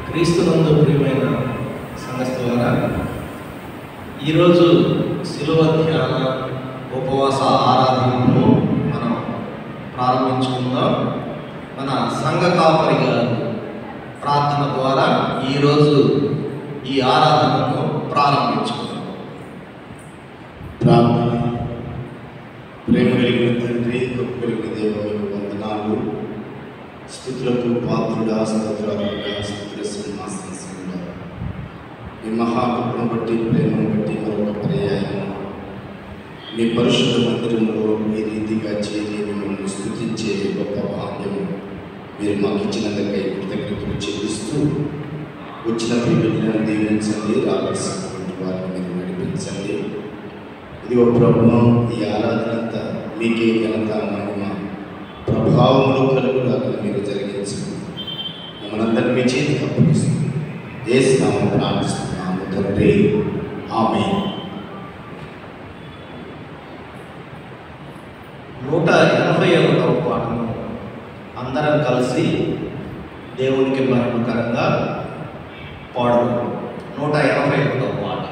క్రీస్తునందు ప్రియమైన సంఘస్థులారా, ఈరోజు శిలువ ధ్యాన ఉపవాస ఆరాధనను మనం ప్రారంభించుకుందాం. మన సంఘ కాపరి గారు ప్రార్థన ద్వారా ఈరోజు ఈ ఆరాధనను ప్రారంభించుకుందాం. ప్రార్థన. ప్రేమ కలిగిన తండ్రి, కృప కలిగిన దేవా, మీకు వందనాలు. స్తుతులకు పాత్రుడా, స్తోత్రాలుగా, స్తుతుల సింహాసనసుడా, మీ మహాకృపను బట్టి, ప్రేమను బట్టి మరొక పర్యాయం మీ పరిశుద్ధ మందిరంలో ఈ రీతిగా చేరి మిమ్మల్ని స్తుతించే గొప్ప భాగ్యము మీరు మాకు ఇచ్చినందుకై కృతజ్ఞతలు చెల్లిస్తూ, వచ్చిన ప్రియబిడ్డలను దీవించండి, రావాల్సినటువంటి వారిని మీరు నడిపించండి. ఇదిగో ప్రభువు, ఈ ఆరాధన అంతా మీకే ఘనత, మహిమ, ప్రభావములు కలుగులాగా మీరు జరిగించండి. మమ్మల్ని అందరినీ మీ చేతికి అప్పగిస్తుంది. యేసు నామమున ప్రార్థిస్తున్నాము తండ్రి, ఆమేన్. 181వ పాటను అందరం కలిసి దేవునికి మహిమకరంగా పాడుకుందాం. 181వ పాట.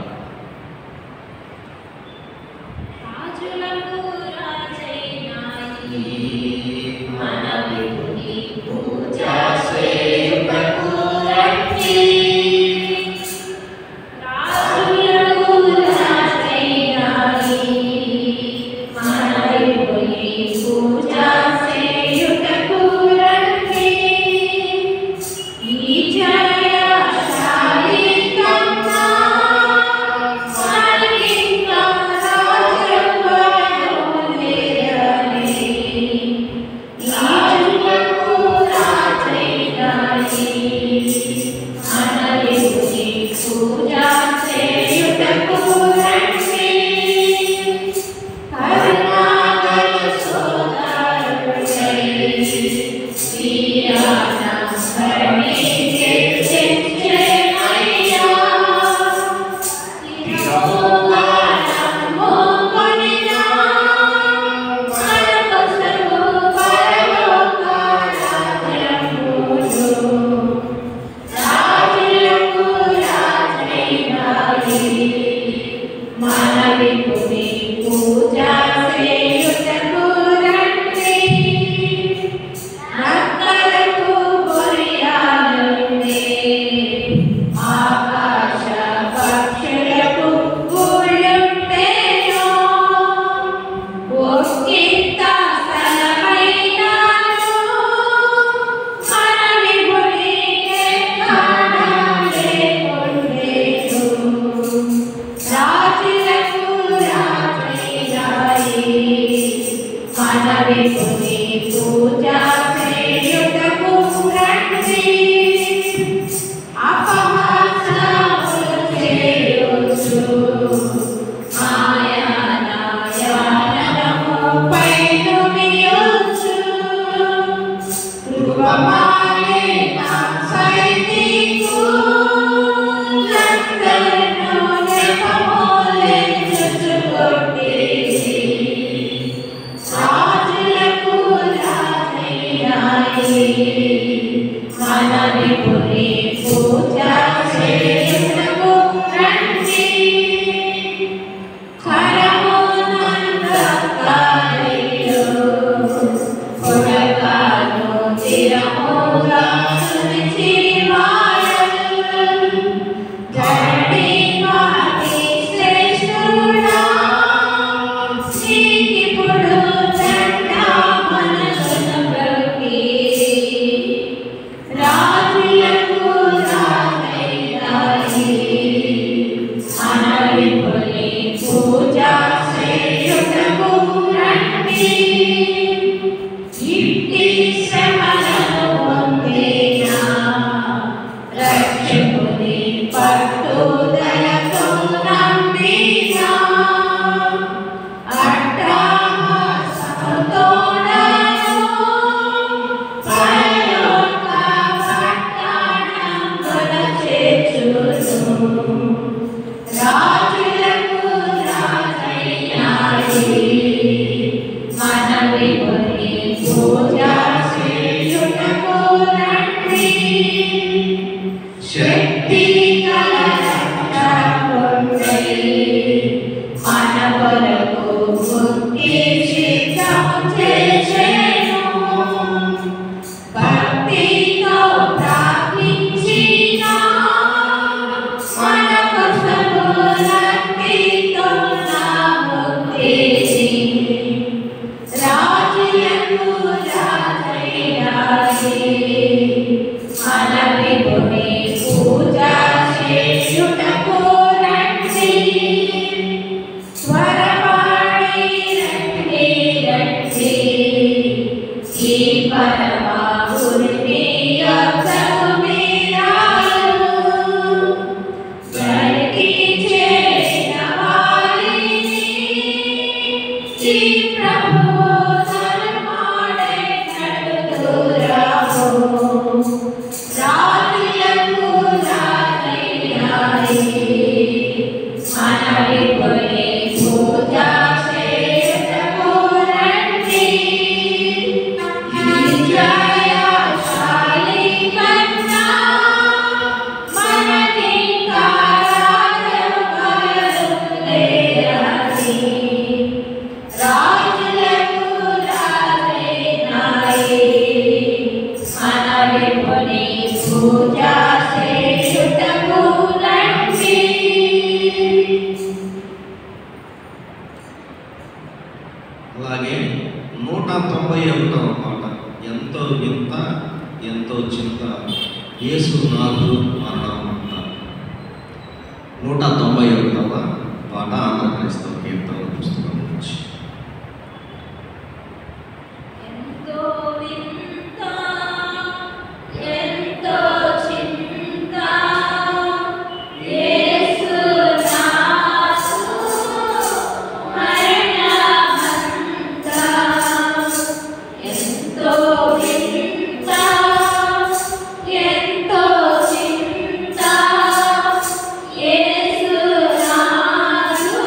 శక్తి మన కొరకు ముక్తి సిద్ధం చేసెను. భక్తితో ప్రార్థించిన మన కోసము రక్షిస్తున్న ముక్తిని రాజులకు రాజయ్యాయి. మన విభుని పూజ చేయుటకు రండి. స్వరవాణి రండి రండి. ఈ పరమాత్ముని యొక్కకు మీరాలు. దరికి చేరిన వారిని ఈ ప్రభువు తరుమాడే నడుదురాము. రాజులకు రాజయ్యాయి. మన విభుని పూజ చేయుటకు రండి. ఈ జయశాలి కన్నా మనకింకా రాజు కలుగులేరని. రాజులకు రాజైనాయి. మన విభుని పూజ చేయుటకు రండి. అలాగే 191వ పాట ఎంతో వింత ఎంతో చింత యేసు నాదు మరణం అంట. 191వ పాట ఆంధ్ర క్రైస్తవ కీర్తనల పుస్తకం నుంచి. ఎంతో వింత ఎంతో చింత యేసు నాదు మరణమంత. ఎంతో వింత ఎంతో చింత యేసు నాదు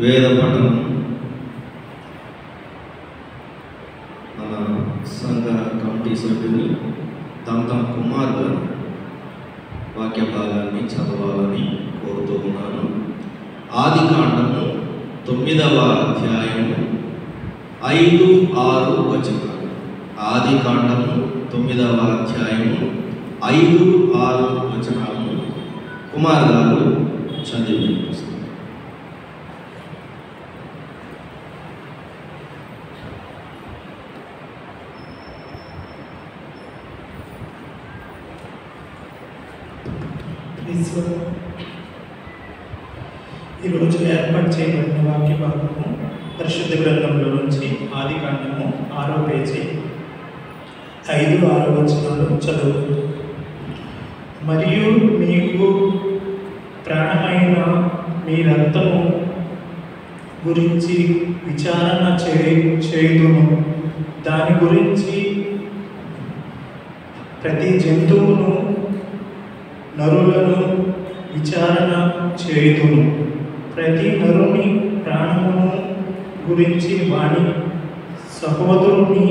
వేద పఠనం మన సంఘ కమిటీ సభ్యులు దంతం కుమార్ గారు వాక్య భాగాన్ని చదవాలని కోరుతూ ఉన్నాను. ఆదికాండము 9వ అధ్యాయము 5-6 వచనాలు. ఆదికాండము 9వ అధ్యాయము 5-6 వచనాలను కుమార్ గారు చదివి వినిపిస్తారు. ఈరోజు ఏర్పాటు చేయబడిన వాక్య భాగము పరిశుద్ధ గ్రంథంలో నుంచి ఆదికాండము 6వ పేజీ 5-6 వచనాలు చదువు. మరియు మీకు ప్రాణమైన మీ రక్తము గురించి విచారణ చేయుదును. దాని గురించి ప్రతి జంతువును నరులను విచారణ చేయుదును. ప్రతి నరుని ప్రాణమును గురించి వాని సహోదరుని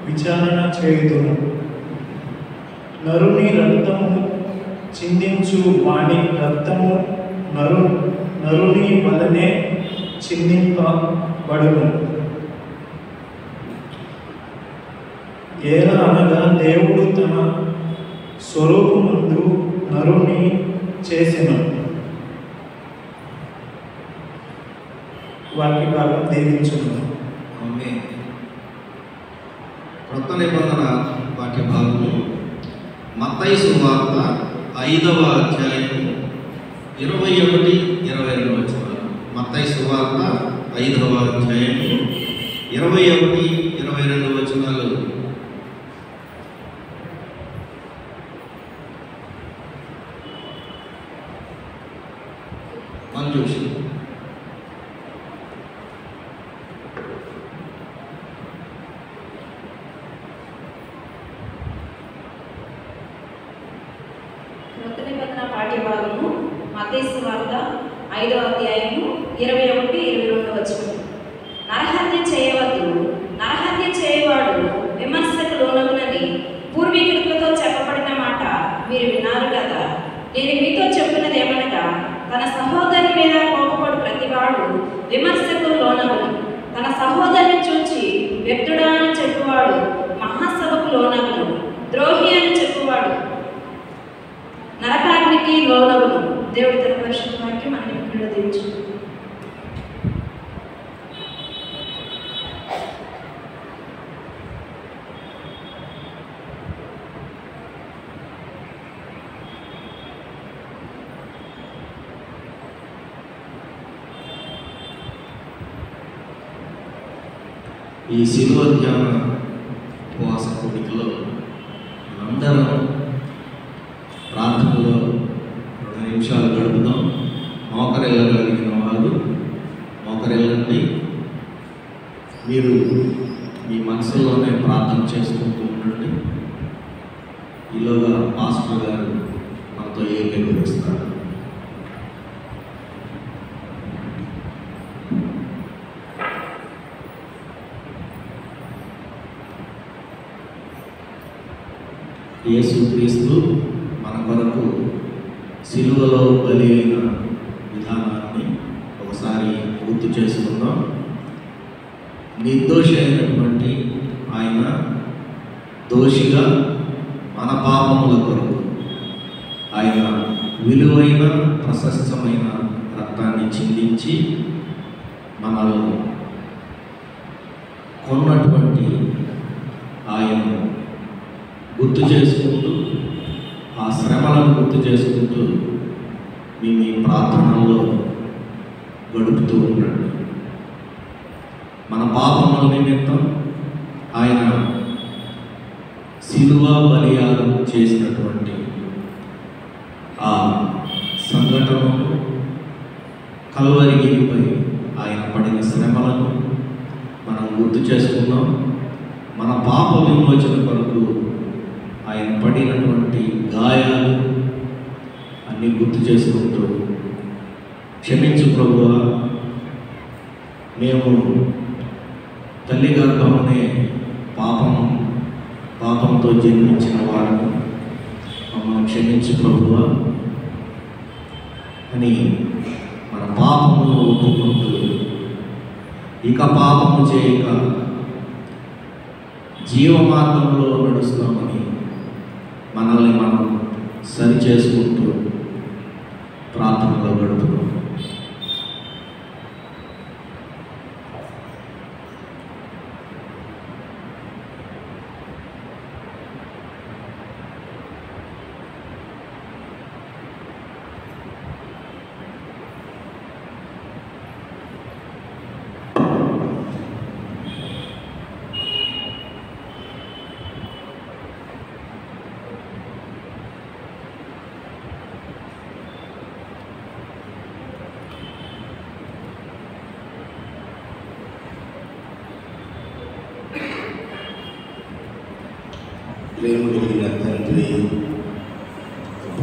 విచారణ చేయుదును. నరుని రక్తము చిందించు వాని రక్తము నరుని వలనే చిందింపబడును. ఎలా అనగా దేవుడు తన స్వరూపమందు నరుని చేసెను. వాక్య భాగం దీవించును. క్రొత్త నిబంధన వాక్య భాగము మత్తయి సువార్త 5వ అధ్యాయము 21-22 వచనాలు. మత్తయి సువార్త 5వ అధ్యాయము 21-22 వచనాలు. మంజూషి క్రొత్త నిబంధన పాఠ్యభాగము మత్తయి సువార్త 5వ అధ్యాయము 21-22 వచనం. నరహత్య చేయవద్దు, నరహత్య చేయవాడు విమర్శకు లోనగునని పూర్వీకులతో చెప్పబడిన మాట మీరు విన్నారు కదా. నేను మీతో చెప్పినది ఏమనగా, తన సహోదరి మీద కోపపడు ప్రతివాడు విమర్శకు లోనగును. తన సహోదరిని చూచి వ్యర్థుడా అని చెప్పువాడు మహాసభకు లోనగును. ద్రోహి అని చెప్పువాడు నరకాగ్నికి లోనగును. దేవుడి తన పరిశుద్ధ వాక్యం మనం ఇక్కడ దించు. ఈ శిలువ ధ్యాన ఉపవాస కూడికలో అందరం ప్రార్థనలో 2 నిమిషాలు గడుపుదాం. మోకరిల్లగలిగిన వారు మోకరిల్లండి. మీరు మీ మనసులోనే ప్రార్థన చేసుకుంటూ ఉండండి. ఈలోగా పాస్టర్ గారు మనతో ఏకీభవిస్తారు. యేసుక్రీస్తు మన కొరకు సిలువలో బలి అయిన విధానాన్ని ఒకసారి గుర్తు చేసుకుందాం. నిర్దోషి అయినటువంటి ఆయన దోషిగా మన పాపముల కొరకు ఆయన విలువైన ప్రశస్తమైన రక్తాన్ని చిందించి మనల్ని కొన్నటువంటి ఆయన గుర్తు చేసుకుంటూ, ఆ శ్రమలను గుర్తు చేసుకుంటూ మీ ప్రార్థనలో గడుపుతూ ఉండండి. మన పాపముల నిమిత్తం ఆయన శిలువ బలియాగం చేసినటువంటి ఆ సంఘటనను, కల్వరిగిరిపై ఆయన పడిన శ్రమలను మనం గుర్తు చేసుకుందాం. మన పాప విమోచన కొరకు ఆయన పడినటువంటి గాయాలు అన్నీ గుర్తు చేసుకుంటూ, క్షమించు ప్రభువా, మేము తల్లి గర్భంలోనే పాపంతో జన్మించిన వాడు మమ్మల్ని క్షమించు ప్రభువా అని మన పాపమును ఒప్పుకుంటూ ఇక పాపము చేయక జీవ మార్గంలో నడుస్తామని మనల్ని మనం సరి చేసుకుంటూ ప్రార్థనలో గడుపుతాం. ప్రేమ కలిగిన తండ్రి,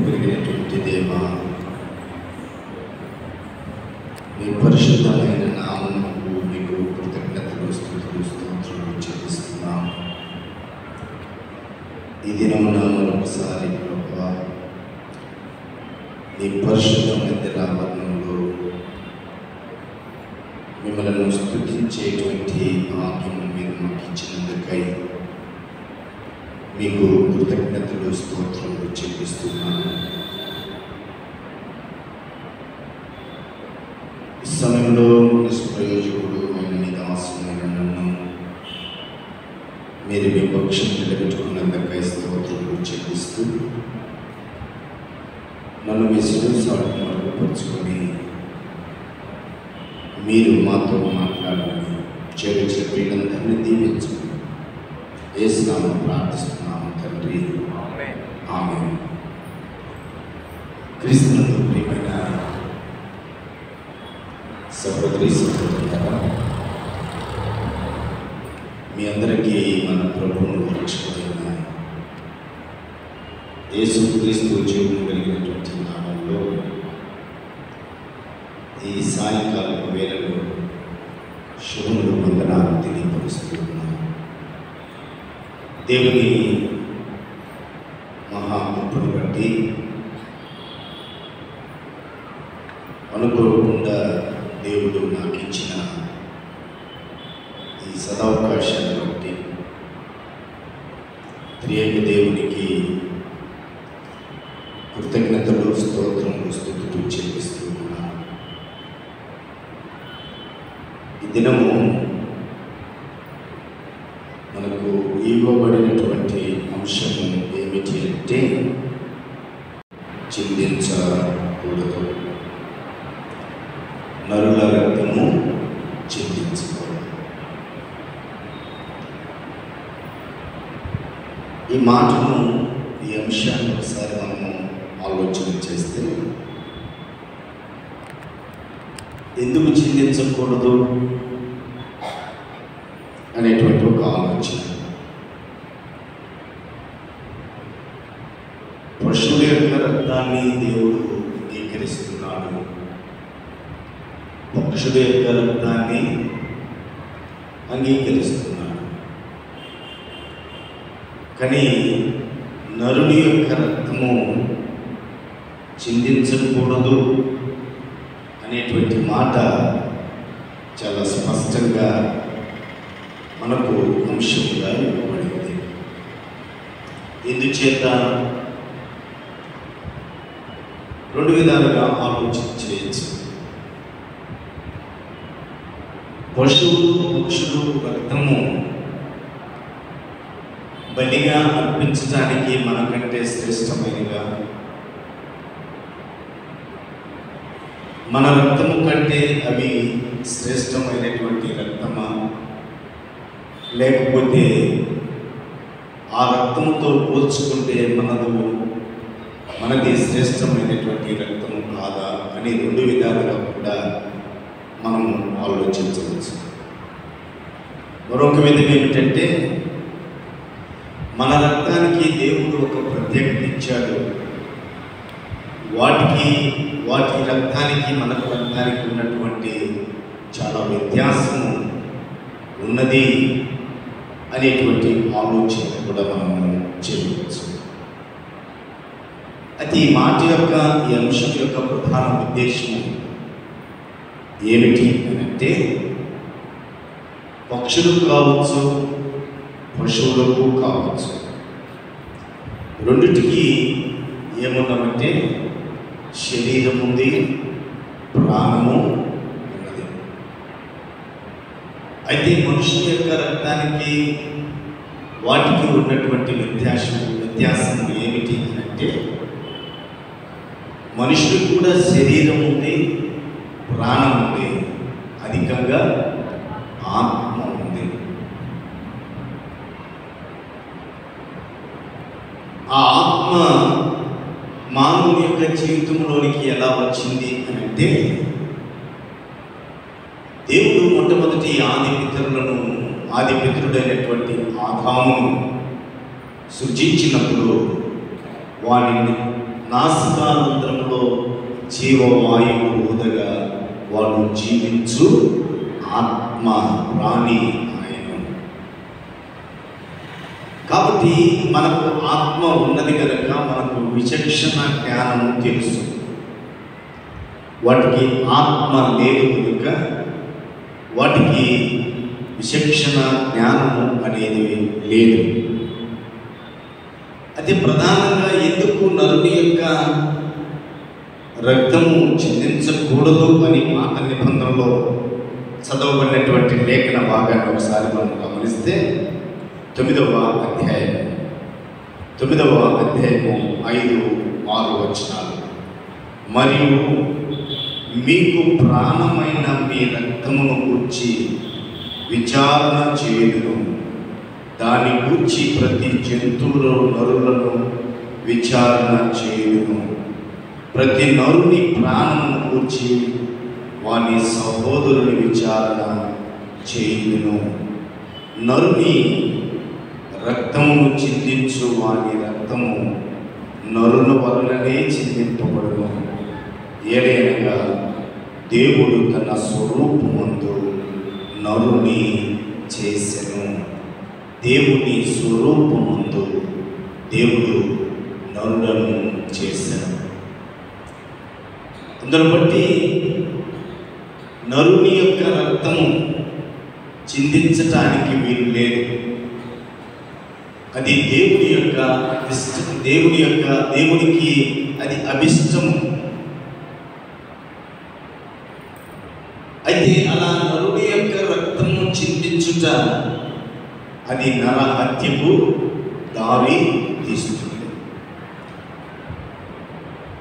కలిగినటువంటి దేవ, మీ పరిశుద్ధమైన నామమునకు మీకు కృతజ్ఞతలు స్తుతులు స్తోత్రాలు చెల్లిస్తున్నాం. ఈ దినమున మరొకసారి ప్రభువా నీ పరిశుద్ధ మందిరావరణంలో మిమ్మల్ని స్తుతించేటువంటి భాగ్యము మీరు మాకు ఇచ్చినందుకై మీకు కృతజ్ఞతలు స్తోత్రములు చెల్లిస్తున్నాను. ఈ సమయంలో నిష్ప్రయోజకుడు నీ దాసుడైన నన్ను మీరు మీ పక్షం నిలబెట్టుకున్నందుకై స్తోత్రములు చెల్లిస్తూ నన్ను మీ శిరస్సాలను మరుగుపరుచుకొని మీరు మాతో మాట్లాడాలని చేర్చిన వీళ్ళందరినీ దీవించుకుని యేసునామమున ప్రార్థిస్తున్నాము తండ్రి, ఆమేన్. క్రీస్తునందు ప్రియమైన సహోదరి సహోదరులారా, మీ అందరికీ మన ప్రభువును రక్షకుడైన యేసుక్రీస్తు జీవము కలిగినటువంటి నామంలో ఈ సాయంకాలం వేళలో శుభములు వందనాలు తెలియపరుస్తూ ఉన్నాను. దేవుని మహాకృపను బట్టి అనుకోకుండా దేవుడు నాకు ఇచ్చిన ఈ సదవకాశాన్ని బట్టి త్రియేక దేవునికి కృతజ్ఞతలు స్తోత్రములు స్తుతులు చెల్లిస్తూ ఉన్నాను. ఈ దినము మనకు ఇవ్వబడినటువంటి అంశము ఏమిటి అంటే చిందించకూడదు, నరుల రక్తము చిందించకూడదు. ఈ మాటను, ఈ అంశాన్ని ఒకసారి మనము ఆలోచన చేస్తే ఎందుకు చిందించకూడదు అనేటువంటి ఒక ఆలోచన. పశువుల యొక్క రక్తాన్ని దేవుడు అంగీకరిస్తున్నాడు, పక్షుల యొక్క రక్తాన్ని అంగీకరిస్తున్నాడు. కానీ నరుని యొక్క రక్తము చిందించకూడదు అనేటువంటి మాట చాలా స్పష్టంగా మనకు అంశంగా ఇవ్వబడింది. ఎందుచేత రెండు విధాలుగా ఆలోచించవచ్చు. పశువులు పక్షులు రక్తము బలిగా అర్పించడానికి మనకంటే శ్రేష్టమైనగా, మన రక్తము కంటే అవి శ్రేష్టమైనటువంటి రక్తమా, లేకపోతే ఆ రక్తముతో పోల్చుకుంటే మనది శ్రేష్టమైనటువంటి రక్తము కాదా అని రెండు విధాలుగా కూడా మనం ఆలోచించవచ్చు. మరొక విధం ఏమిటంటే, మన రక్తానికి దేవుడు ఒక ప్రత్యేకత ఇచ్చాడు. వాటి రక్తానికి మనకు రక్తానికి ఉన్నటువంటి చాలా వ్యత్యాసం ఉన్నది అనేటువంటి ఆలోచన కూడా మనము చేయవచ్చు. అయితే ఈ మాట యొక్క, ఈ అంశం యొక్క ప్రధాన ఉద్దేశం ఏమిటి అని అంటే, పక్షులకు కావచ్చు, పశువులకు కావచ్చు, రెండిటికి ఏమున్నామంటే శరీరం ఉంది, ప్రాణము ఉన్నది. అయితే మనుషుల యొక్క రక్తానికి వాటికి ఉన్నటువంటి వ్యత్యాసం ఏమిటి అంటే, మనుషులకు కూడా శరీరం ఉంది, ప్రాణం ఉంది, అధికంగా ఆత్మ ఉంది. ఆ ఆత్మ మానవుని యొక్క జీవితంలోనికి ఎలా వచ్చింది అని అంటే, దేవుడు మొట్టమొదటి ఆది పితరుడైనటువంటి ఆదామును సృజించినప్పుడు వారిని నాసికానంతరంలో జీవవాయువు ఊదగా వాడు జీవించు ఆత్మ ప్రాణి ఆయన. కాబట్టి మనకు ఆత్మ ఉన్నది కనుక మనకు విచక్షణ జ్ఞానము తెలుసు. వాటికి ఆత్మ లేదు కనుక వాటికి విచక్షణ జ్ఞానము అనేది లేదు. అయితే ప్రధానంగా ఎందుకు నరుని యొక్క రక్తము చిందించకూడదు అని పాత నిబంధనలో చదవబడినటువంటి లేఖన భాగాన్ని ఒకసారి మనం గమనిస్తే 9వ అధ్యాయము 5-6 వచనాలు. మరియు మీకు ప్రాణమైన మీ రక్తమును గూర్చి విచారణ చేయుదును, దాని గూర్చి ప్రతి జంతువులో నరులను విచారణ చేయుదును, ప్రతి నరుని ప్రాణమును గూర్చి వాని సహోదరుని విచారణ చేయుదును. నరుని రక్తమును చిందించు వాని రక్తము నరుల వలననే చిందింపబడును. ఏలైనగా దేవుడు తన స్వరూపమందు నరుని చేసెను. దేవుని స్వరూపమందు దేవుడు నరులను చేశాడు. అందును బట్టి నరుని యొక్క రక్తము చిందించటానికి వీలు లేదు. అది దేవునికి అది అభిష్టము. అయితే అలా నరుని యొక్క రక్తము చిందించుట అది నరహత్యకు దారి తీస్తుంది.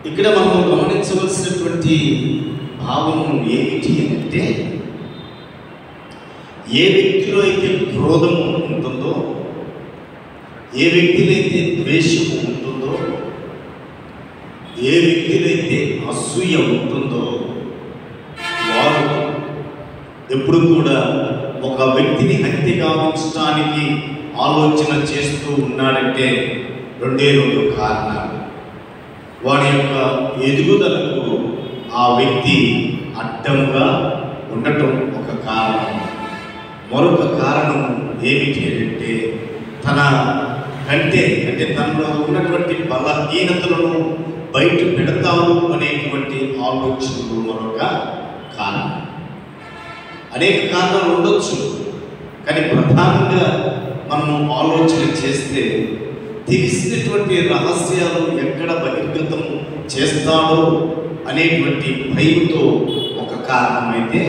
ఇక్కడ మనం గమనించవలసినటువంటి భావం ఏమిటి అంటే, ఏ వ్యక్తిలో అయితే క్రోధము ఉంటుందో, ఏ వ్యక్తిలో అయితే ద్వేషము ఉంటుందో, ఏ వ్యక్తిలో అయితే అసూయ ఉంటుందో, వారు ఎప్పుడు కూడా ఒక వ్యక్తిని హత్య గావించడానికి ఆలోచన చేస్తూ ఉన్నాడంటే 2 కారణాలు. వాడి యొక్క ఎదుగుదలకు ఆ వ్యక్తి అడ్డంగా ఉండటం ఒక కారణం. మరొక కారణం ఏమిటి అంటే, తన కంటే అంటే తనలో ఉన్నటువంటి బలహీనతలను బయట పెడతాము అనేటువంటి ఆలోచనలు మరొక కారణం. అనేక కారణాలు ఉండొచ్చు, కానీ ప్రధానంగా మనము ఆలోచన చేస్తే తెలిసినటువంటి రహస్యాలు ఎక్కడ బహిర్గతం చేస్తాడో అనేటువంటి భయంతో ఒక కారణమైతే,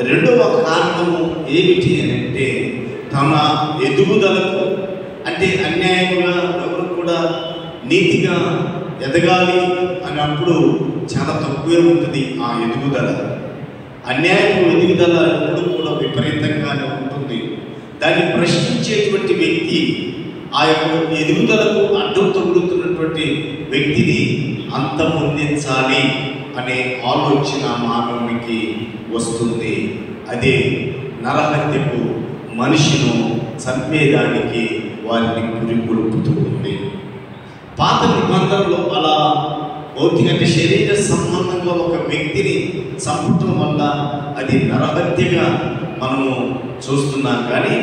రెండవ కారణము ఏమిటి అని అంటే, తన ఎదుగుదలకు అంటే అన్యాయంగా ఎవరు కూడా నీతిగా ఎదగాలి అన్నప్పుడు చాలా తక్కువే ఉంటుంది ఆ ఎదుగుదల. అన్యాయపు ఎదుగుదల ఎప్పుడు కూడా విపరీతంగానే ఉంటుంది. దాన్ని ప్రశ్నించేటువంటి వ్యక్తి, ఆ యొక్క ఎదుగుదలకు అడ్డం తగులుతున్నటువంటి వ్యక్తిని అంతమొందించాలి అనే ఆలోచన మానవునికి వస్తుంది. అదే నరహత్యకు, మనిషిను చంపేదానికి వారిని పురిగొల్పుతూ ఉంది. పాత నిబంధనలో అలా భౌతిక అంటే శరీర సంబంధంగా ఒక వ్యక్తిని చంపటం వల్ల అది నరహత్యగా మనము చూస్తున్నాం. కానీ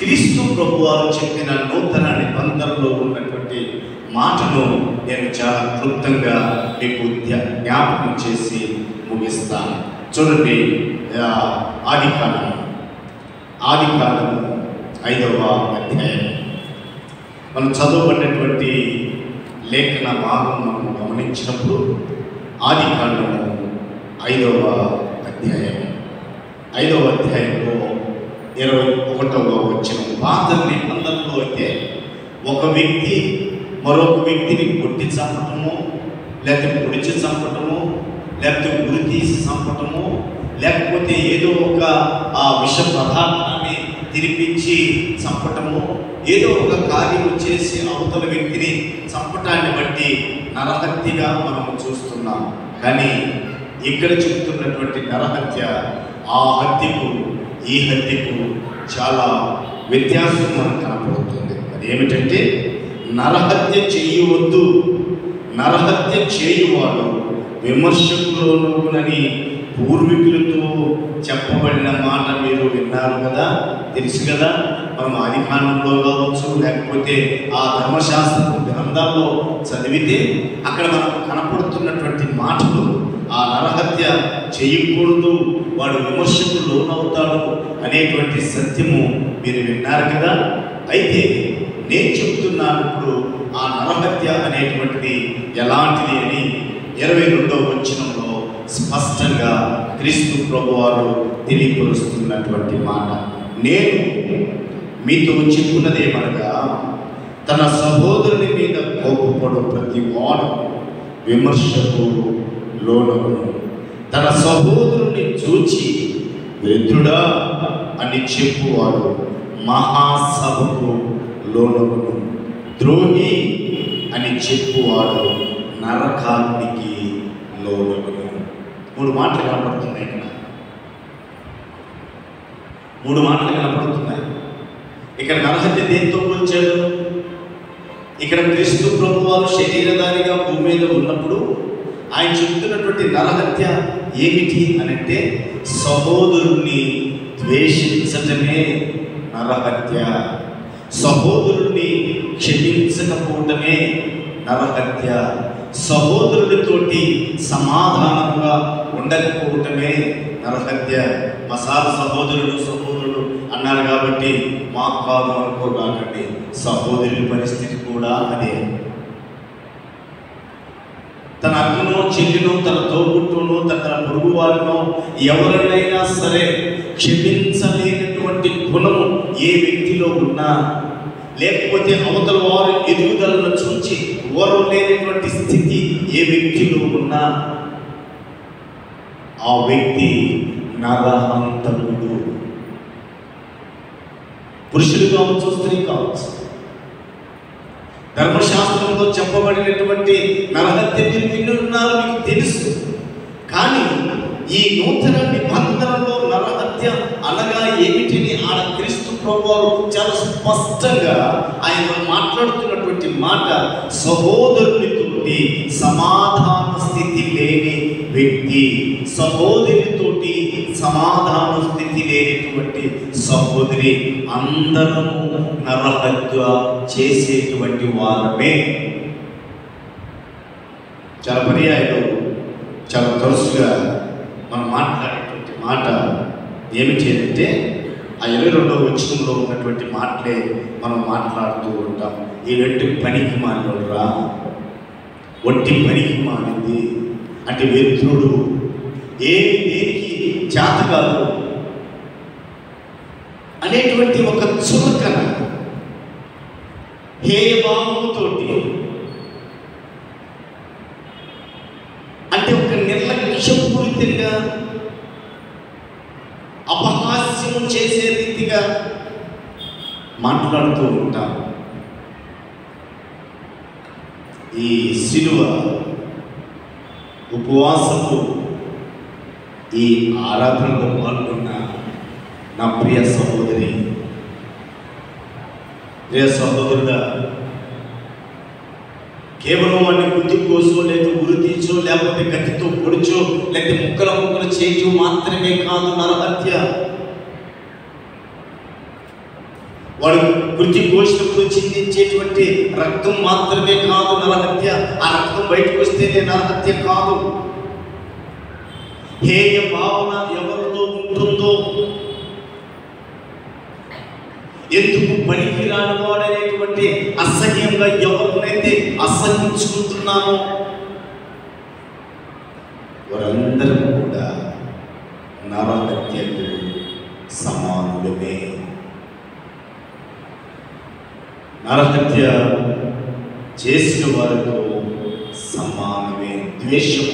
క్రీస్తు ప్రభువారు చెప్పిన నూతన నిబంధనలో ఉన్నటువంటి మాటను నేను చాలా క్లుప్తంగా మీకు జ్ఞాపకం చేసి ముగిస్తాను. చూడండి, ఆదికాండం 5వ అధ్యాయం మనం చదవబడినటువంటి లేఖన భాగం మనం గమనించినప్పుడు ఆదికాండము 5వ అధ్యాయంలో 21వ వచనం. పాత నిబంధనలో అయితే ఒక వ్యక్తి మరొక వ్యక్తిని కొట్టి చంపటము, లేకపోతే పొడిచి చంపటము, లేకపోతే ఉరి తీసి చంపటము, లేకపోతే ఏదో ఒక విష పదార్థాన్ని తినిపించి చంపటము, ఏదో ఒక కార్యం చేసి అవతల వ్యక్తిని చంపటాన్ని బట్టి నరహత్యగా మనం చూస్తున్నాం. కానీ ఇక్కడ చెబుతున్నటువంటి నరహత్య ఆ హత్యకు ఈ హత్యకు చాలా వ్యత్యాసం మనకు కనపడుతుంది. అదేమిటంటే నరహత్య చేయవద్దు, నరహత్య చేయువాడు విమర్శకులోనని పూర్వీకులతో చెప్పబడిన మాట మీరు విన్నారు కదా, తెలుసు కదా. మనం ఆదికాండంలో కావచ్చు, లేకపోతే ఆ ధర్మశాస్త్ర గ్రంథాల్లో చదివితే అక్కడ మనకు కనపడుతున్నటువంటి మాటలు ఆ నరహత్య చేయకూడదు, వాడు విమర్శకు లోనవుతాడు అనేటువంటి సత్యము మీరు విన్నారు కదా. అయితే నేను చెప్తున్నాను ఇప్పుడు ఆ నరహత్య అనేటువంటిది ఎలాంటిది అని 22వ వచనంలో స్పష్టంగా క్రీస్తు ప్రభువారు తెలియపరుస్తున్నటువంటి మాట. నేను మీతో చెప్పున్నదేమనగా, తన సహోదరుని మీద కోపపడు ప్రతి వాడు విమర్శకు లోనవును, తన సహోదరుని చూచి వృద్ధుడా అని చెప్పువాడు మహాసభకు లోనవును, ద్రోహి అని చెప్పువాడు నరకాగ్నికి లోనవును. 3 మాటలు కనపడుతున్నాయి ఇక్కడ, 3 మాటలు కనపడుతున్నాయి. ఇక్కడ నరహత్య దేంతో పోల్చాడు? ఇక్కడ క్రీస్తు ప్రభువారు శరీరధారిగా భూమి మీద ఉన్నప్పుడు ఆయన చెప్తున్నటువంటి నరహత్య ఏమిటి అనంటే, సహోదరుణ్ణి ద్వేషించటమే నరహత్య, సహోదరుణ్ణి క్షమించకపోవటమే నరహత్య, సహోదరుడితోటి సమాధానంగా ఉండకపోవటమే నరహత్య. మసాల సహోదరుడు అన్నారు కాబట్టి మాకు కాదు అనుకోకండి, సహోదరుల పరిస్థితి కూడా అదే. తన అక్కనో చెల్లినో తన తోబుట్టునో తన పొరుగు వారినో ఎవరినైనా సరే క్షమించలేనటువంటి గుణము ఏ వ్యక్తిలో ఉన్నా, లేకపోతే అవతల వారు ఎదుగుదలను చూచి ఓర్వలేనటువంటి స్థితి ఏ వ్యక్తిలో ఉన్నా, ఆ వ్యక్తి నరహంతకుడు. పురుషుడు కావచ్చు, స్త్రీ కావచ్చు. ధర్మశాస్త్రంలో చెప్పబడినటువంటి నరహత్య మీరు వినున్నారు, మీకు తెలుసు. కానీ ఈ నూతన నిబంధనలో నరహత్య అనగా ఏమిటిని ఆడ క్రీస్తు ప్రభువారు చాలా స్పష్టంగా ఆయన మాట్లాడుతున్నటువంటి మాట, సహోదరునితోటి సమాధాన స్థితి లేని వ్యక్తి, సహోదరితోటి సమాధాన స్థితి లేనటువంటి సహోదరి, అందరము నరహత్య చేసేటువంటి వారమే. చాలా పర్యాయాలు చాలా తరచుగా మనం మాట్లాడేటువంటి మాట ఏమిటి అంటే, ఆ 22వ వచనంలో ఉన్నటువంటి మాటలే మనం మాట్లాడుతూ ఉంటాం. ఈ వెంటి పనికి మానవుడురా, ఒట్టి పనికి మానింది అంటే వ్యర్థుడు, ఏమి దేనికి చేత కాదు అనేటువంటి ఒక చులకన హేయభావముతోటి, అంటే ఒక నిర్లక్ష్యపూరితంగా అపహాస్యం చేసే రీతిగా మాట్లాడుతూ ఉంటాం. ఈ శిలువ ఉపవాసము ఈ ఆరాధనలో పాల్గొన్న నా ప్రియ సహోదరి, ప్రియ సహోదరుడా, కేవలం వాడిని బుద్ధి కోసం లేదా ఉరి లేకపోతే కత్తితో పొడిచో, లేకపోతే ముక్కలు చేయటం మాత్రమే కాదు నరహత్య. వాడు వృత్తి పోసినప్పుడు చిందించేటువంటి రక్తం మాత్రమే కాదు నరహత్య. ఆ రక్తం బయటకు వస్తేనే నరహత్య కాదు. హేయ భావన ఎవరిలో ఉంటుందో, ఎందుకు పనికి రానివాడనేటువంటి అసహ్యంగా ఎవరినైతే అసహించుకుంటున్నామో వారందరూ కూడా నరహత్యకు సమానులమే. నరహత్య చేసిన వారితో సమానమే. ద్వేషం,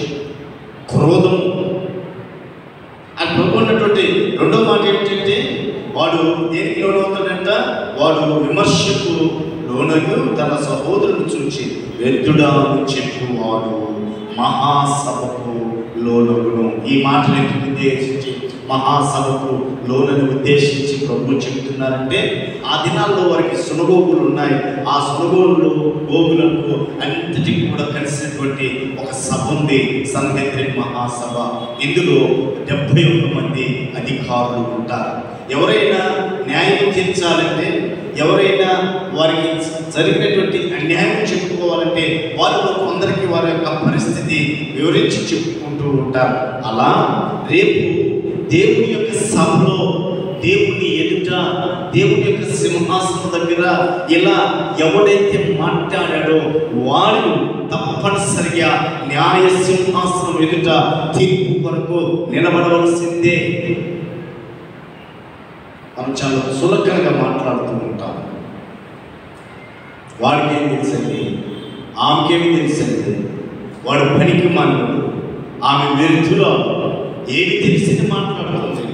క్రోధం అని అనుకున్నటువంటి రెండో మాట ఏమిటంటే, వాడు దేనికి లోనవుతాడంట? వాడు విమర్శకు లోనగు తన సహోదరుని చూచి వ్యర్థుడా అని చెప్పువాడు మహాసభకు లోనగును. ఈ మాటలు ఉద్దేశించి మహాసభకు లోనని ఉద్దేశించి ప్రభు చెప్తున్నారంటే, ఆ దినాల్లో వారికి సునగోగులు ఉన్నాయి. ఆ సునగోగులకు అన్నిటికీ కూడా కలిసినటువంటి ఒక సభ ఉంది, సన్హెద్రిన్ మహాసభ. ఇందులో 71 మంది అధికారులు ఉంటారు. ఎవరైనా న్యాయం తీర్చాలంటే, ఎవరైనా వారికి జరిగినటువంటి అన్యాయం చెప్పుకోవాలంటే వారిలో కొందరికి వారి యొక్క పరిస్థితి వివరించి చెప్పుకుంటూ ఉంటారు. అలా రేపు దేవుని యొక్క సభలో, దేవుని ఎదుట, దేవుని యొక్క సింహాసనం దగ్గర ఇలా ఎవడైతే మాట్లాడాడో వాడు తప్పనిసరిగా న్యాయ సింహాసనం ఎదుట తీర్పు కొరకు నిలబడవలసిందే. మనం చాలా సులకనగా మాట్లాడుతూ ఉంటాం. వాడికేం తెలుసండి, ఆమెకేమి తెలుసండి, వాడు పనికి మానవుడు, ఆమె వ్యర్థులో ఏమి తెలిసింది మాట్లాడుతుంది.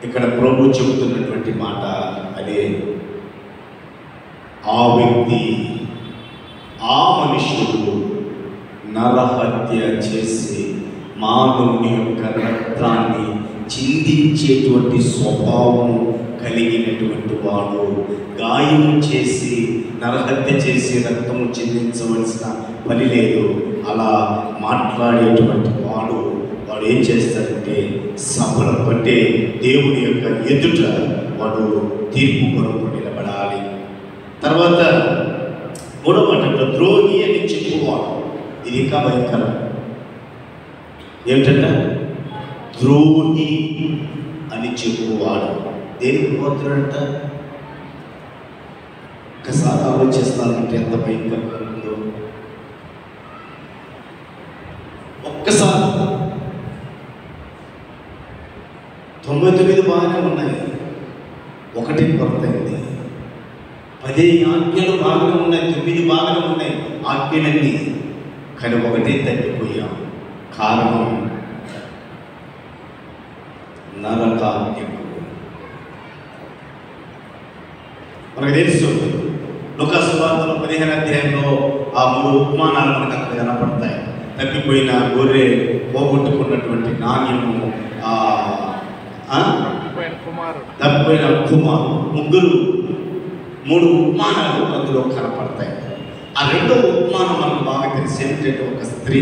ఇక్కడ ప్రభు చెబుతున్నటువంటి మాట అదే. ఆ వ్యక్తి, ఆ మనుషుడు నరహత్య చేసి మానవుని యొక్క రక్తాన్ని చిందించేటువంటి స్వభావం కలిగినటువంటి వాడు, గాయం చేసి నరహత్య చేసి రక్తము చిందించవలసిన పని లేదు. అలా మాట్లాడేటువంటి వాడు ఏం చేస్తాడంటే సభను బట్టే దేవుని యొక్క ఎదుట వాడు తీర్పు కొరకు నిలబడాలి. తర్వాత మూడవ మాట ద్రోహి అని చెప్పువాడు. ఇది ఇంకా భయంకరం. ఏమిటంట? ద్రోహి అని చెప్పువాడు. దేనికి పోతున్నాడంట? ఒకసారి ఆలోచిస్తానంటే ఎంత భయంకరంగా ఉందో ఒక్కసారి. 99 బాగానే ఉన్నాయి, ఒకటి కొరతైంది. 10 ఆజ్ఞలు బాగానే ఉన్నాయి, 9 బాగానే ఉన్నాయి ఆజ్ఞలన్నీ, కానీ ఒకటే తగ్గిపోయాం. కారణం నరకాజ్ఞకు. మనకు తెలుసు లూకా సువార్తలో 15వ అధ్యాయంలో ఆ 3 ఉపమానాలు మనకు అక్కడ కనపడతాయి. తప్పిపోయిన గొర్రె, పోగొట్టుకున్నటువంటి నాణ్యము, తప్పిపోయిన కుమారుడు, 3 ఉపమానాలు అందులో కనపడతాయి. ఆ రెండో ఉపమానం మనకు బాగా తెలిసి ఏంటంటే, ఒక స్త్రీ,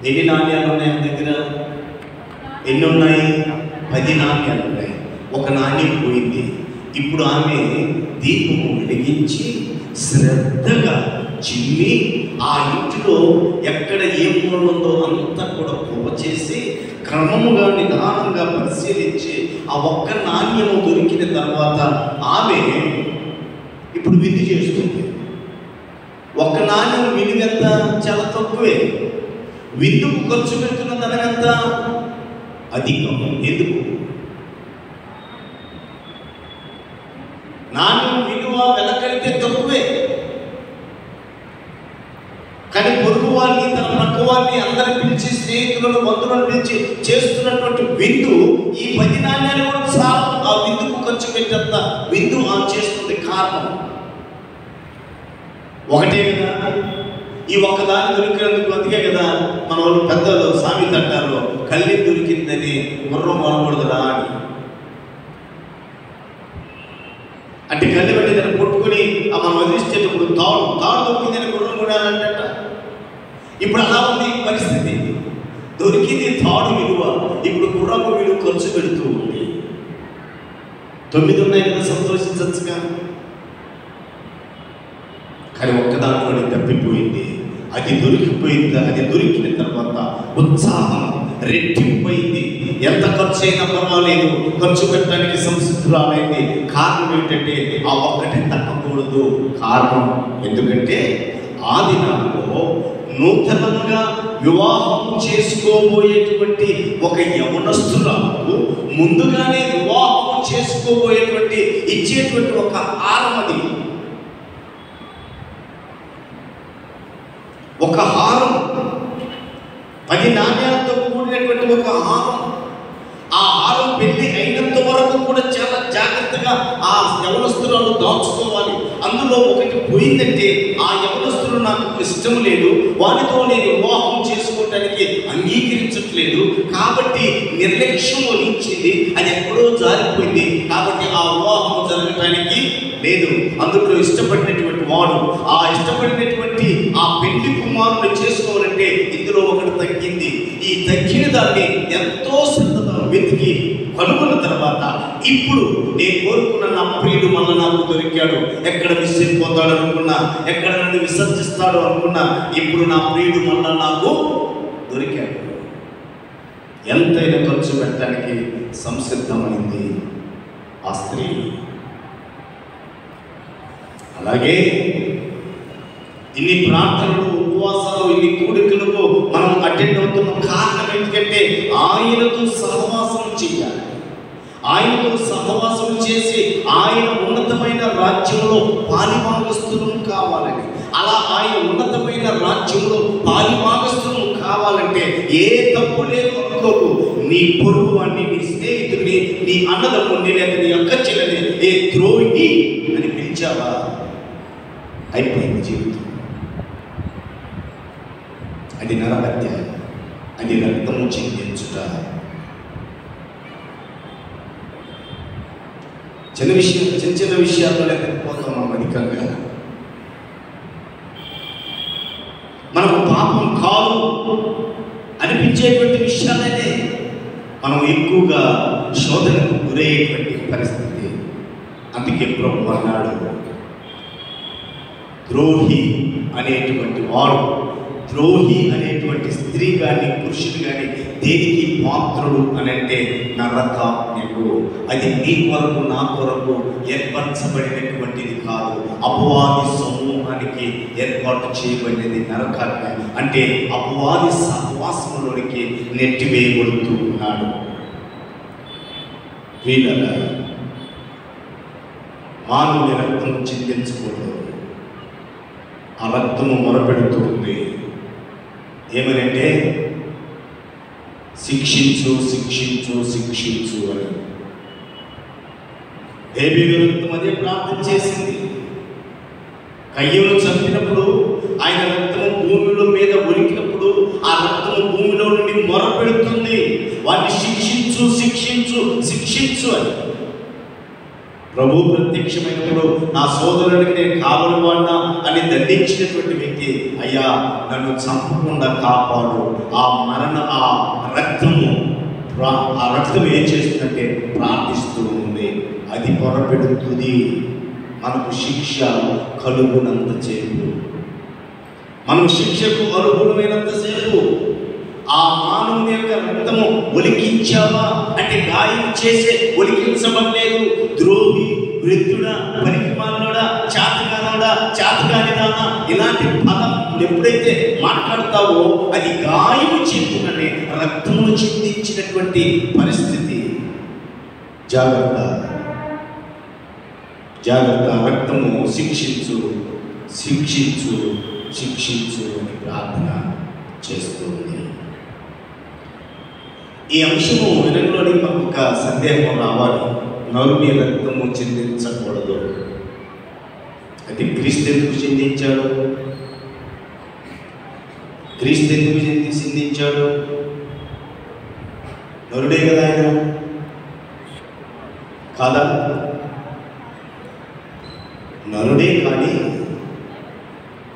ఎన్ని నాణ్యాలు ఉన్నాయి ఆమె దగ్గర? ఎన్ని ఉన్నాయి? 10 నాణ్యాలు ఉన్నాయి. ఒక నాణ్యం పోయింది. ఇప్పుడు ఆమె దీపము వెలిగించి శ్రద్ధగా చిమ్మి ఆ ఇంటిలో ఎక్కడ ఏ మూల ఉందో అంతా కూడా పోవ చేసి క్రమముగా నిదానంగా పరిశీలించి ఆ ఒక్క నాణ్యము దొరికిన తర్వాత ఆమె ఇప్పుడు విధి చేస్తుంది. ఒక్క నాణ్యం విలువెంత? చాలా తక్కువే. విందుకు ఖర్చు పెడుతున్న ధనమెంత? అధికం. ఎందుకు? నాణ్యం విలువ వెనకడితే తక్కువే, కానీ పొరుగు వారిని, తన పక్క వారిని అందరిని పిలిచి, స్నేహితులను, బంధువులను పిలిచి చేస్తున్నటువంటి విందు ఈ 10 నాణ్యాలు కూడా చాలు ఆ విందుకు ఖర్చు పెట్టేంత విందు ఆమె చేస్తుంది. కారణం ఒకటే కదా, ఈ ఒక్కదాన్ని దొరికినందుకు. అందుకే కదా మన వాళ్ళు పెద్దలు సామెత అంటారు, కల్లి దొరికిందని గుర్రం కొనకూడదురా అని. అంటే కల్లి బట్టి దాన్ని కొట్టుకుని మనం వదిలిస్తేటప్పుడు తాడు దొరికిందని గుర్రం కొనాలంట. ఇప్పుడు అలా ఉంది పరిస్థితి. దొరికింది తాడు విలువ, ఇప్పుడు గుర్రపు విలువ ఖర్చు పెడుతూ ఉంది. 9 ఉన్నాయి కదా, సంతోషించచ్చుగా. కానీ ఒక్కదానిలోనే తప్పిపోయింది. అది దొరికిపోయింది. అది దొరికిన తర్వాత ఉత్సాహం రెట్టింపైంది. ఎంత ఖర్చు అయినా పర్వాలేదు, ఖర్చు పెట్టడానికి సంసిద్ధురాలైంది. కారణం ఏంటంటే ఆ ఒక్కటి తగ్గకూడదు. కారణం ఎందుకంటే ఆ దినాల్లో నూతనంగా వివాహం చేసుకోబోయేటువంటి ఒక యవనస్తులకు ముందుగానే వివాహం చేసుకోబోయేటువంటి ఇచ్చేటువంటి ఒక హారం, అది ఒక హారం, 10 నాణ్యాలతో కూడినటువంటి ఒక హారం. ఆ హారం పెళ్లి అయినంత వరకు కూడా చాలా జాగ్రత్తగా ఆ యవనస్తులను దాచుకోవాలి. అందులో ఒకటి పోయిందంటే ఆ యవనస్తులు నాకు ఇష్టం లేదు, వారితో నేను వివాహం చేసుకోవడానికి అంగీకరించట్లేదు, కాబట్టి నిర్లక్ష్యం వహించింది, అది ఎక్కడో జారిపోయింది, కాబట్టి ఆ వివాహం జరగటానికి లేదు. అందులో ఇష్టపడినటువంటి వాడు ఆ ఇష్టపడినటువంటి ఆ పెళ్లి కుమారుని చేసుకోవాలంటే ఇందులో ఒకటి తగ్గింది. ఈ తగ్గిన దాన్ని ఎంతో శ్రద్ధతో వెతికి కనుగొన్న తర్వాత ఇప్పుడు నేను కోరుకున్న నా ప్రియుడు మళ్ళీ నాకు దొరికాడు. ఎక్కడ మిస్ అయిపోతాడు అనుకున్నా, ఎక్కడ నన్ను విసర్జిస్తాడు అనుకున్నా, ఇప్పుడు నా ప్రియుడు మళ్ళా నాకు దొరికాడు. ఎంతైనా ఖర్చు పెట్టడానికి సంసిద్ధమైంది ఆ స్త్రీ. అలాగే ఇన్ని ప్రార్థనలు, ఉపవాసాలు, ఇన్ని కూడికలకు మనం అటెండ్ అవుతున్న కారణం ఎందుకంటే ఆయనతో సహవాసం చేయాలి. ఆయనతో సహవాసం చేసి ఆయన ఉన్నతమైన రాజ్యంలో పాలిభాగస్తులం కావాలని. అలా ఆయన ఉన్నతమైన రాజ్యంలో పాలిభాగస్తులం కావాలంటే ఏ తప్పు లేదు అనుకోకు. నీ పొరుగు వాడిని, నీ స్నేహితుడిని, నీ అన్నదమ్ముడిని, లేదా నీ అక్క చెల్లిని ఏ ద్రోహి అని పిలిచావా, అయిపోయింది జీవితం. అది నరహత్య, అది రక్తము చిందించుట. చిన్న చిన్న విషయాల్లో లేకపోతాం మనం అధికంగా. మనకు పాపం కాదు అనిపించేటువంటి విషయాలనే మనం ఎక్కువగా శోధనకు గురయ్యేటువంటి పరిస్థితి. అందుకే ప్రభువు అన్నాడు, ద్రోహి అనేటువంటి వాడు, ద్రోహి అనేటువంటి స్త్రీ కానీ పురుషుడు కానీ దేనికి పాత్రుడు అని అంటే నరకాగ్నికు. అది నీ కొరకు నా కొరకు ఏర్పరచబడినటువంటిది కాదు, అపవాది సమూహానికి ఏర్పాటు చేయబడినది నరకాగ్ని. అంటే అపవాది సహవాసంలోనికి నెట్టివేయబడుతూ ఉన్నాడు. వీళ్ళ మానవుని రక్తం చిందించకూడదు. ఆ రక్తము మొరపెడుతూ ఉంది. ఏమనంటే శిక్షించు, శిక్షించు, శిక్షించు అని. హేబేలు రక్తం అదే ప్రార్థన చేసింది. కయ్యను చంపినప్పుడు ఆయన రక్తము భూమిలో మీద ఒలికినప్పుడు ఆ రక్తము భూమిలో నుండి మొరపెడుతుంది, వాటిని శిక్షించు, శిక్షించు, శిక్షించు అని. ప్రభు ప్రత్యక్షమైనప్పుడు నా సోదరుడికి నేను కావలి వాడినా అని దండించినటువంటి వ్యక్తి, అయ్యా నన్ను చంపకుండా కాపాడు. ఆ రక్తం ఏం చేస్తుందంటే ప్రార్థిస్తూ ఉంది, అది పొరపెడుతుంది. మనకు శిక్ష కలుగునంతసేపు, మనం శిక్షకు అర్హులమైనంతసేపు ఆ మానవుని యొక్క రక్తము ఒలికించావా అంటే గాయం చేసే ఒలికించబడలేదు. ద్రోహి, వృద్ధుడా, పనికిమాలినోడా, చాతకానోడా, చాతకానిదానా ఇలాంటి పదం ఎప్పుడైతే మాట్లాడతావో అది గాయము చెందుననే రక్తమును చిందించినటువంటి పరిస్థితి. జాగ్రత్త, జాగ్రత్త. రక్తము శిక్షించు, శిక్షించు, శిక్షించు అని ప్రార్థన చేస్తుంది. ఈ అంశము వినడంలోని మనకు ఒక సందేహం రావాలి. నరుని రక్తము చిందించకూడదు. అయితే క్రీస్తు ఎందుకు చిందించాడు? క్రీస్తు ఎందుకు చిందించాడు? నరుడే కదా ఆయన, కాదా? నరుడే కానీ,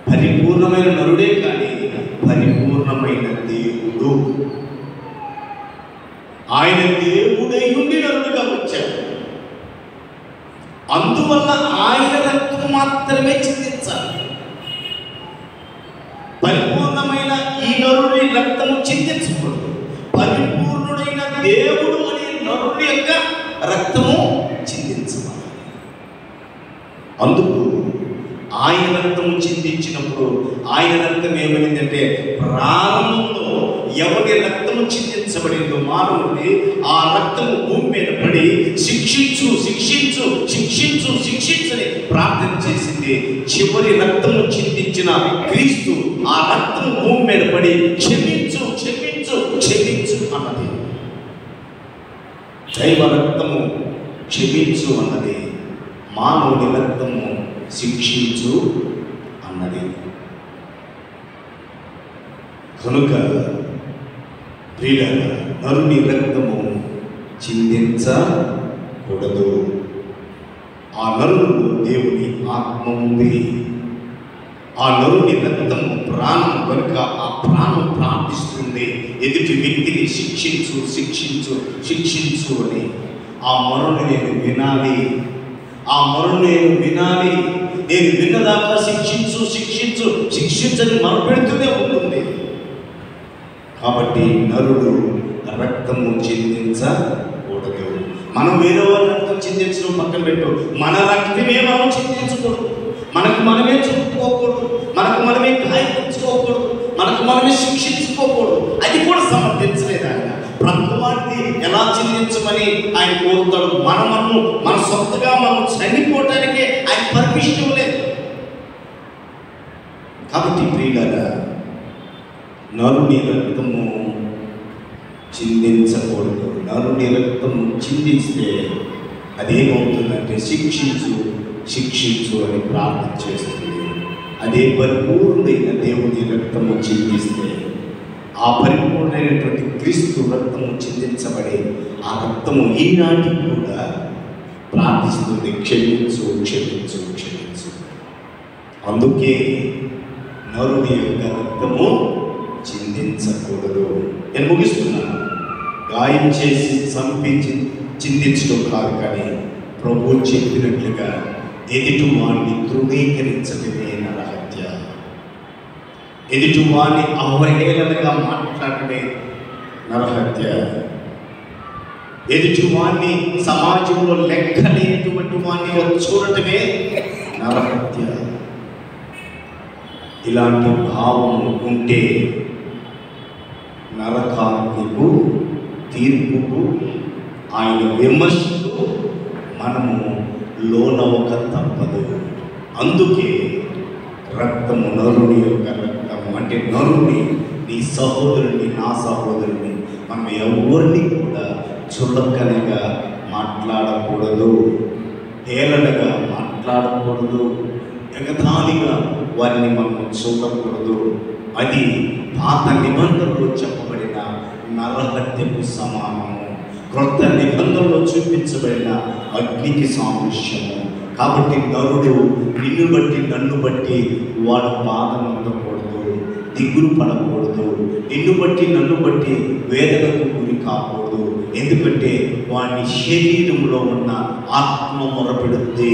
పరిపూర్ణమైన నరుడే కానీ పరిపూర్ణమైన దేవుడు. ఆయన దేవుడై ఉండి నరుడుగా వచ్చాడు. అందువల్ల ఆయన రక్తం మాత్రమే చిందించాలి. పరిపూర్ణమైన ఈ నరుడి రక్తము చిందించకూడదు. పరిపూర్ణుడైన దేవుడు అనే నరుడి యొక్క రక్తము చిందించబడాలి. అందుకు ఆయన రక్తము చిందించినప్పుడు ఆయన రక్తం ఏమైందంటే, ప్రారంభంలో ఎవరి రక్తము చిందించబడిందో మానవుడి, ఆ రక్తము భూమి మీద పడి శిక్షించు శిక్షించు శిక్షించు శిక్షించని ప్రార్థన చేసింది. చివరి రక్తము చిందించిన క్రీస్తు ఆ రక్తము భూమి మీద పడి క్షమించు క్షమించు క్షమించు అన్నది. దైవ రక్తము క్షమించు అన్నది, మానవుడి రక్తము శిక్షించు అన్నది. కనుక ప్రియులారా, నరుని రక్తము చిందించకూడదు. ఆ నరునిలో దేవుని ఆత్మ ఉంది. ఆ నరుని రక్తము ప్రాణం కనుక ఆ ప్రాణం ప్రార్థిస్తుంది, ఎదుటి వ్యక్తిని శిక్షించు శిక్షించు శిక్షించు అని. ఆ మొరను నేను వినాలి, ఆ మొరను నేను వినాలి, నేను విన్నదాకా శిక్షించు శిక్షించు శిక్షించని మొరపెడుతూనే ఉంటుంది. కాబట్టి నరుడు రక్తము చిందించకూడదు. మనం వేరే వాళ్ళ రక్తం చిందించడం పక్కన పెట్టు, మన రక్తమే మనం చిందించకూడదు. మనకు మనమే చెప్పుకోకూడదు, మనకు మనమే గాయపరుచుకోకూడదు, మనకు మనమే శిక్షించుకోకూడదు. అది కూడా సమర్థించలేదు ఆయన. ప్రభువాన్ని ఎలా చిందించమని ఆయన కోరుతాడు. మనము మన సొంతగా మనం చనిపోవటానికే ఆయన పర్మిషన్ ఇవ్వలేదు. కాబట్టి ప్రియులారా, నరుని రక్తము చిందించకూడదు. నరుని రక్తము చిందిస్తే అదేమవుతుందంటే, శిక్షించు శిక్షించు అని ప్రార్థన చేస్తుంది. అదే పరిపూర్ణమైన దేవుని రక్తము చిందిస్తే, ఆ పరిపూర్ణమైనటువంటి క్రీస్తు రక్తము చిందించబడి ఆ రక్తము ఈనాటికి కూడా ప్రార్థిస్తుంది, క్షమించు క్షమించు క్షమించు. అందుకే నరుని యొక్క రక్తము చిందించకూడదు. నేను ముగిస్తున్నాను. గాయం చేసి చంపి చిందించడం కాదు, కానీ ప్రభు చెప్పినట్లుగా ఎదుటి వాడిని తృణీకరించడమే నరహత్య. ఎదుటి వాడిని అవహేళనగా మాట్లాడమే నరహత్య. ఎదుటి వాడిని సమాజంలో లెక్కలేనటువంటి వాడిని చూడటమే నరహత్య. ఇలాంటి భావం ఉంటే నరకాగ్నికు, తీర్పుకు, ఆయన విమర్శకు మనము లోనవక తప్పదు. అందుకే రక్తము, నరుని యొక్క రక్తము అంటే నరుని, నీ సహోదరుని, నా సహోదరుని మనం ఎవరిని కూడా చులకనగా మాట్లాడకూడదు, హేళనగా మాట్లాడకూడదు, ఎగతాళిగా వారిని మనం చూడకూడదు. అది పాత నిబంధనలో చెప్పబడిన నరహత్యకు సమానము. క్రొత్త నిబంధనలో చూపించబడిన అగ్నికి సాదృశ్యము. కాబట్టి నరుడు నిన్ను బట్టి నన్ను బట్టి వాడు బాధపడకూడదు, దిగులు పడకూడదు. నిన్ను బట్టి నన్ను బట్టి వేదనకు గురి కాకూడదు. ఎందుకంటే వాడి శరీరంలో ఉన్న ఆత్మ మొరపెడుతుంది.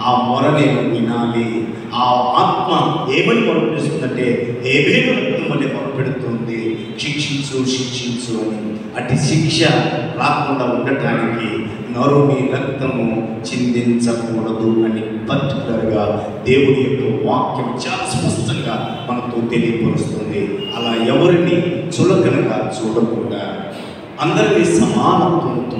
ఆ మొర నేను వినాలి. ఆ ఆత్మ ఏమని మొరపెడుతుందంటే, హేబేలు రక్తం వల్లే మొరపెడుతుంది, శిక్షించు శిక్షించు అని. అటు శిక్ష రాకుండా ఉండటానికి నరుని రక్తము చిందించకూడదు అని పర్టికులర్గా దేవుని యొక్క వాక్యం చాలా స్పష్టంగా మనతో తెలియపరుస్తుంది. అలా ఎవరిని చులకనగా చూడకుండా అందరినీ సమానత్వంతో,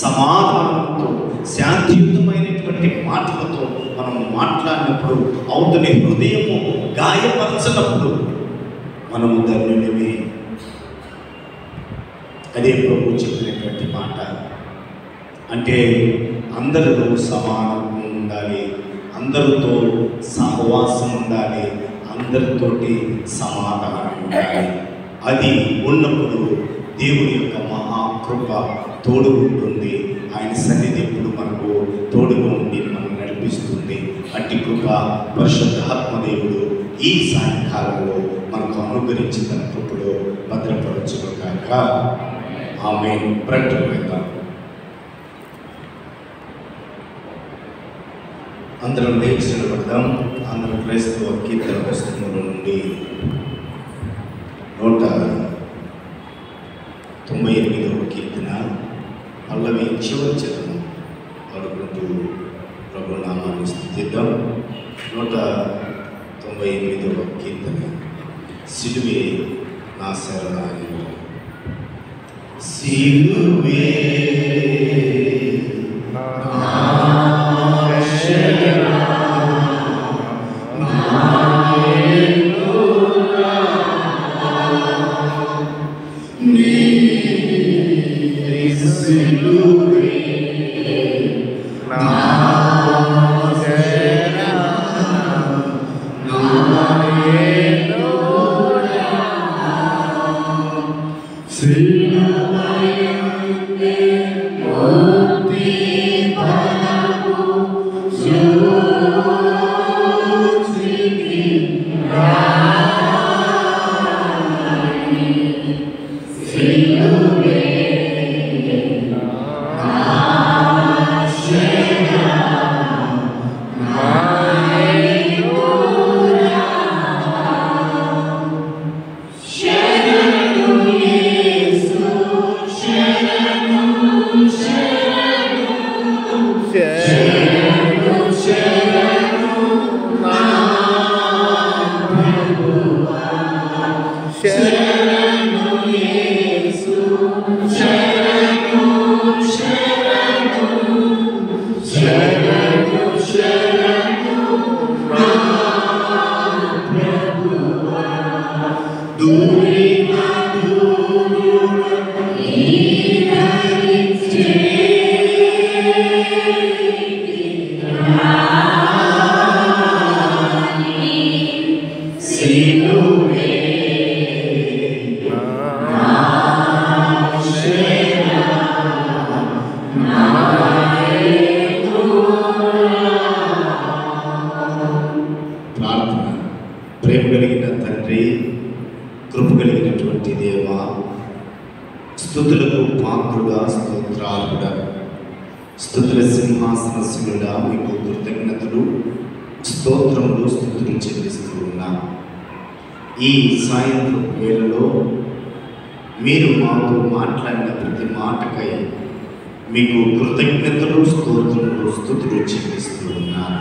సమాధానంతో, శాంతియుతమైనటువంటి మాటలతో మనం మాట్లాడినప్పుడు, అవతలి హృదయము గాయపరచనప్పుడు మనము ధన్యులమే. అదే ప్రభు చెప్పినటువంటి మాట. అంటే అందరితో సమానం ఉండాలి, అందరితో సహవాసం ఉండాలి, అందరితోటి సమాధానం ఉండాలి. అది ఉన్నప్పుడు దేవుని యొక్క మహాకృప తోడు ఉంటుంది. ఆయన సన్నిధి ఎప్పుడు మనకు తోడుగా ఉండి మనం నడిపిస్తుంది. అట్టి కృప పరిశుద్ధ ఆత్మదేవుడు ఈ సాయంకాలంలో మనకు అనుగ్రహించి తన కృపలో భద్రపరచును కాక. ఆమేన్. ప్రకటన పెడతాం. అందరం లేచి నిలబడదాం. ఆంధ్ర క్రైస్తవ కీర్తన పుస్తకంలో నుండి 198వ కీర్తన పల్లవి చివరి చరణం పాడుకుంటూ ప్రభు నామాన్ని స్తుతిద్దాం. 198వ కీర్తన. సిలువే నా శరణాలయం. సిలువే స్తుతులకు పాత్రుడా, స్తోత్రాలుడా, స్తుతుల సింహాసనసులుడా మీకు కృతజ్ఞతలు, స్తోత్రములు, స్తుతులు చెల్లిస్తూ ఉన్నాం. ఈ సాయంత్రం వేళలో మీరు మాతో మాట్లాడిన ప్రతి మాటకై మీకు కృతజ్ఞతలు, స్తోత్రములు, స్తుతులు చెల్లిస్తూ ఉన్నాం.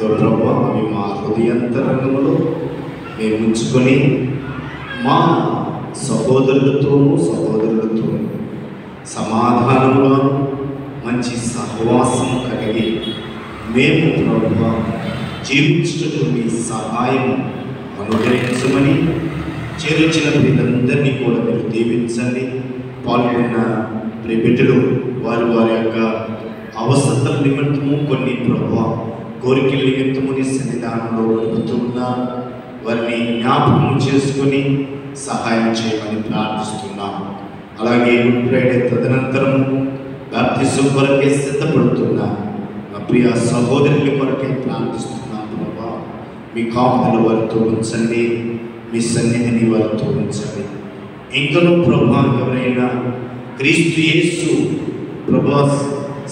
ప్రభు, అవి మా హృదయాంతరంగంలో మేము ఉంచుకొని మా సహోదరులతోనూ సమాధానంగా మంచి సహవాసం కలిగి మేము ప్రభు జీవించటకు మీ సహాయం అనుగ్రహించమని చేర్చిన వీరందరినీ కూడా మీరు దీవించండి. పాల్గొన్న బిడ్డలు వారి యొక్క అవసరతల నిమిత్తము, కొన్ని ప్రభు కోరికల నిమిత్తము నీ సన్నిధానంలో గడుపుతున్నారు. వారిని జ్ఞాపకం చేసుకొని సహాయం చేయమని ప్రార్థిస్తున్నాం. అలాగే గుడ్ ఫ్రైడే తదనంతరం బాప్తిసం కొరకే సిద్ధపడుతున్నా నా ప్రియ సహోదరుల కొరకే ప్రార్థిస్తున్నాం. ప్రభా, మీ కాపుదల వారితో ఉంచండి, మీ సన్నిధిని వారితో ఉంచండి. ఇంకనూ ప్రభా, ఎవరైనా క్రీస్తు యేసు ప్రభా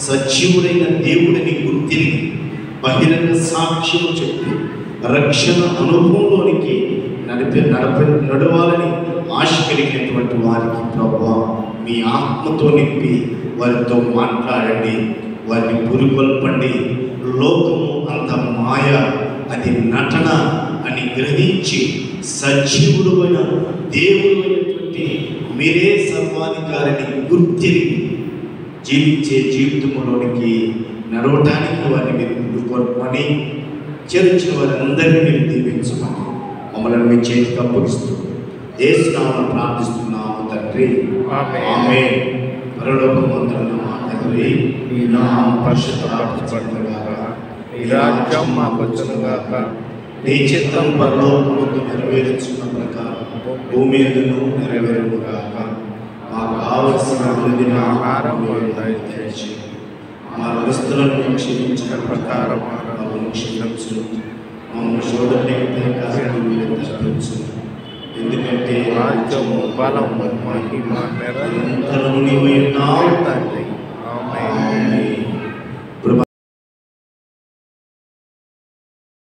సజీవుడైన దేవుడిని గుర్తిరిగి బహిరంగ సాక్ష్యం చెప్పి రక్షణ అనుభవంలోనికి నడవాలని ఆశ కలిగినటువంటి వారికి ప్రభువా మీ ఆత్మతో నింపి వారితో మాట్లాడండి, వారిని పురికొల్పండి. లోకము అంత మాయ, అది నటన అని గ్రహించి సజీవుడు అయిన దేవుడు అయినటువంటి మీరే సర్వాధికారిని గుర్తిరిగి జీవించే జీవితంలోనికి నడవటానికి వారిని మీరు పురికొల్పమని, చేర్చిన వారందరినీ మీరు దీవించమని మమ్మల్ని మీ చేతికి అప్పగిస్తూ యేసునామమున ప్రార్థిస్తున్నాము తండ్రి, ఆమేన్. పరలోకమందున్న మా తండ్రి, నీ నామము పరిశుద్ధపరచబడునుగాక, నీ రాజ్యం మాకు వచ్చునుగాక, నీ చిత్తం పరలోకమందు నెరవేర్చున్న ప్రకారం భూమి యందును నెరవేరునుగాక. మాకు కావలసిన అనుదిన ఆహారం దయచేసి మా దుస్తులను క్షమించిన ప్రకారం క్షమించు, మమ్మల్ని చూడలేకపోతే కాస్త మీరు తప్పించు. ఎందుకంటే రాజ్యము బలము మహిమ నిరంతరము నీవు ఉన్నావు తండ్రి